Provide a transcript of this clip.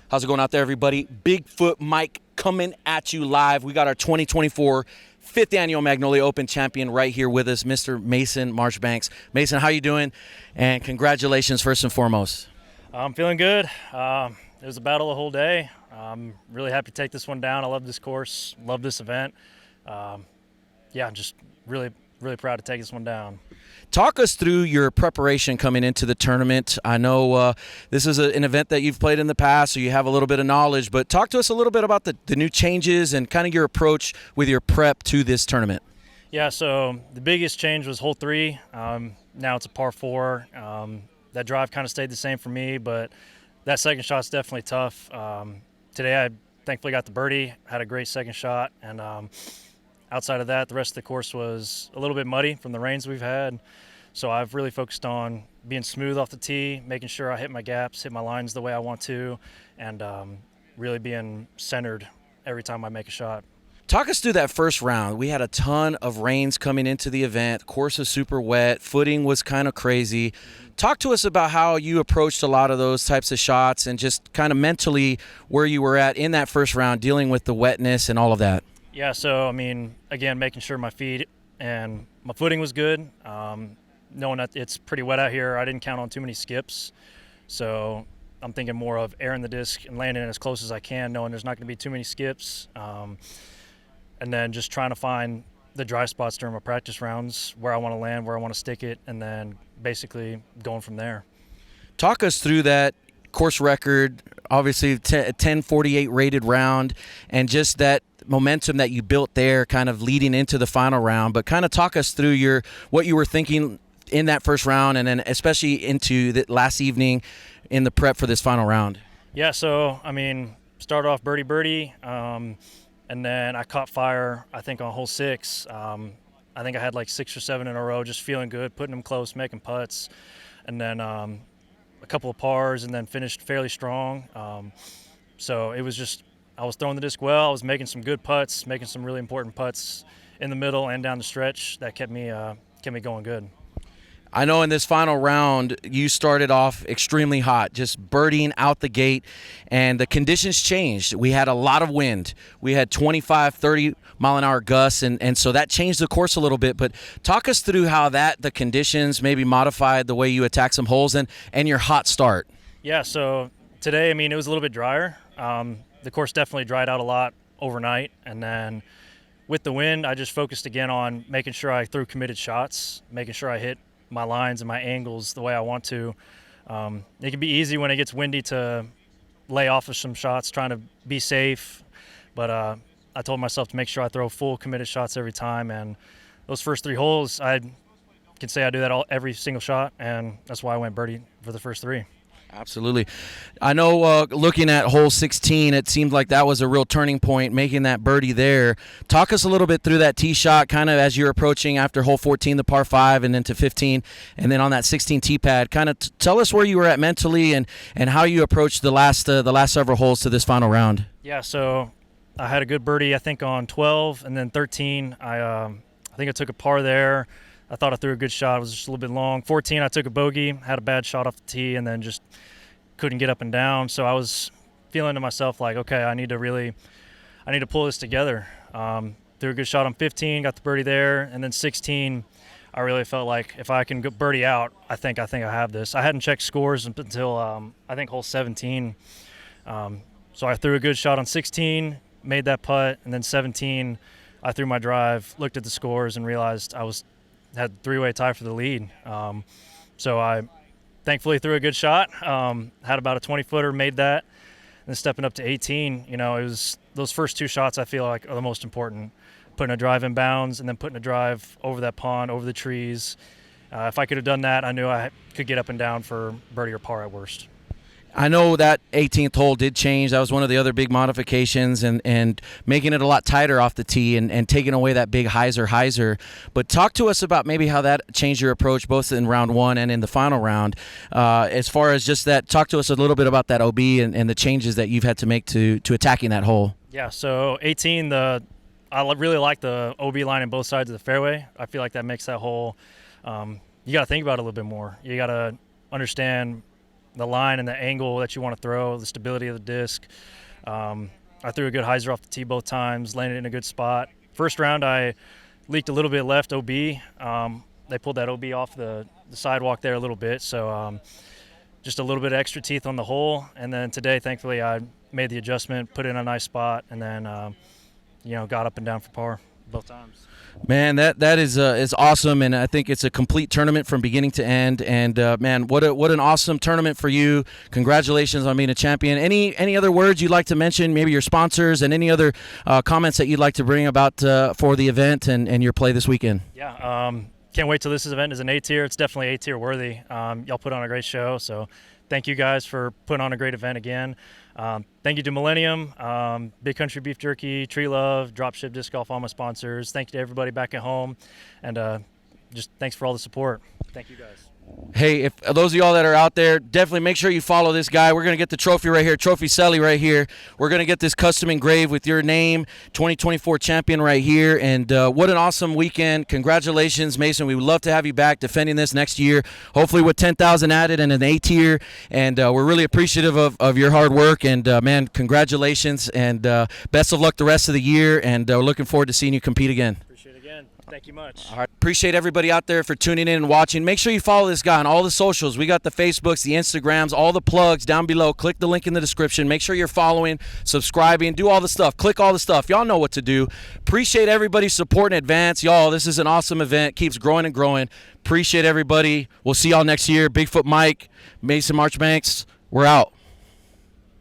How's it going out there, everybody? Bigfoot Mike coming at you live. We got our 2024 fifth annual Magnolia Open champion right here with us, Mr. Mason Marchbanks. Mason, how you doing? And congratulations first and foremost. I'm feeling good. It was a battle the whole day. I'm really happy to take this one down. I love this course, love this event. I'm just really proud to take this one down. Talk us through your preparation coming into the tournament. I know this is an event that you've played in the past, so you have a little bit of knowledge, but talk to us a little bit about the new changes and kind of your approach with your prep to this tournament. Yeah, so the biggest change was hole 3. Now it's a par 4. That drive kind of stayed the same for me, but that second shot's definitely tough. Today I thankfully got the birdie, had a great second shot, and outside of that, the rest of the course was a little bit muddy from the rains we've had. So I've really focused on being smooth off the tee, making sure I hit my gaps, hit my lines the way I want to, and really being centered every time I make a shot. Talk us through that first round. We had a ton of rains coming into the event. Course was super wet. Footing was kind of crazy. Talk to us about how you approached a lot of those types of shots and just kind of mentally where you were at in that first round, dealing with the wetness and all of that. Yeah, so, again, making sure my feet and my footing was good. Knowing that it's pretty wet out here, I didn't count on too many skips. So I'm thinking more of airing the disc and landing it as close as I can, knowing there's not going to be too many skips. And then just trying to find the dry spots during my practice rounds, where I want to land, where I want to stick it, and then basically going from there. Talk us through that course record, obviously a 10:48 rated round, and just that momentum that you built there kind of leading into the final round. But kind of talk us through what you were thinking in that first round, and then especially into the last evening in the prep for this final round. Yeah, so, started off birdie, and then I caught fire, I think, on hole 6. I think I had like 6 or 7 in a row, just feeling good, putting them close, making putts. And then a couple of pars, and then finished fairly strong. So it was just, I was throwing the disc well. I was making some good putts, making some really important putts in the middle and down the stretch that kept me going good. I know in this final round, you started off extremely hot, just birdieing out the gate, and the conditions changed. We had a lot of wind. We had 25, 30-mile-an-hour gusts, and so that changed the course a little bit. But talk us through how the conditions maybe modified the way you attack some holes and your hot start. Yeah, so today, it was a little bit drier. The course definitely dried out a lot overnight, and then with the wind, I just focused again on making sure I threw committed shots, making sure I hit my lines and my angles the way I want to. It can be easy when it gets windy to lay off of some shots, trying to be safe. But I told myself to make sure I throw full committed shots every time. And those first 3 holes, I can say I do that every single shot, and that's why I went birdie for the first 3. Absolutely. I know looking at hole 16, it seemed like that was a real turning point, making that birdie there. Talk us a little bit through that tee shot, kind of as you're approaching after hole 14, the par 5, and then to 15, and then on that 16 tee pad. Kind of tell us where you were at mentally and how you approached the last several holes to this final round. Yeah, so I had a good birdie, I think, on 12, and then 13, I think I took a par there. I thought I threw a good shot. It was just a little bit long. 14, I took a bogey, had a bad shot off the tee, and then just couldn't get up and down. So I was feeling to myself like, okay, I need to pull this together. Threw a good shot on 15, got the birdie there, and then 16, I really felt like if I can go birdie out, I think I have this. I hadn't checked scores until I think hole 17. So I threw a good shot on 16, made that putt, and then 17, I threw my drive, looked at the scores, and realized had a 3-way tie for the lead. So I thankfully threw a good shot, had about a 20-footer, made that. And then stepping up to 18, it was those first 2 shots I feel like are the most important. Putting a drive in bounds and then putting a drive over that pond, over the trees. If I could have done that, I knew I could get up and down for birdie or par at worst. I know that 18th hole did change. That was one of the other big modifications and making it a lot tighter off the tee and taking away that big hyzer. But talk to us about maybe how that changed your approach both in round 1 and in the final round. As far as just that, talk to us a little bit about that OB and the changes that you've had to make to attacking that hole. Yeah, so 18, I really like the OB line on both sides of the fairway. I feel like that makes that hole, you got to think about it a little bit more. You got to understand the line and the angle that you want to throw, the stability of the disc. I threw a good hyzer off the tee both times, landed in a good spot. First round, I leaked a little bit left OB. They pulled that OB off the sidewalk there a little bit, so just a little bit of extra teeth on the hole. And then today, thankfully, I made the adjustment, put it in a nice spot, and then got up and down for par both times. Man, that is awesome, and I think it's a complete tournament from beginning to end. And man, what an awesome tournament for you! Congratulations on being a champion. Any other words you'd like to mention? Maybe your sponsors and any other comments that you'd like to bring about for the event and your play this weekend. Yeah, can't wait till this event is an A tier. It's definitely A tier worthy. Y'all put on a great show, so thank you guys for putting on a great event again. Thank you to Millennium, Big Country Beef Jerky, Tree Love, Dropship Disc Golf, all my sponsors. Thank you to everybody back at home, and just thanks for all the support. Thank you guys. Hey, if those of y'all that are out there, definitely make sure you follow this guy. We're going to get the trophy right here, Trophy Selly right here. We're going to get this custom engraved with your name, 2024 champion right here. And what an awesome weekend. Congratulations, Mason. We would love to have you back defending this next year, hopefully with 10,000 added and an A tier. And we're really appreciative of your hard work. And, man, congratulations. And best of luck the rest of the year. And we're looking forward to seeing you compete again. Appreciate it again. Thank you much. All right. Appreciate everybody out there for tuning in and watching. Make sure you follow this guy on all the socials. We got the Facebooks, the Instagrams, all the plugs down below. Click the link in the description. Make sure you're following, subscribing, do all the stuff. Click all the stuff. Y'all know what to do. Appreciate everybody's support in advance. Y'all, this is an awesome event. Keeps growing and growing. Appreciate everybody. We'll see y'all next year. Bigfoot Mike, Mason Marchbanks. We're out.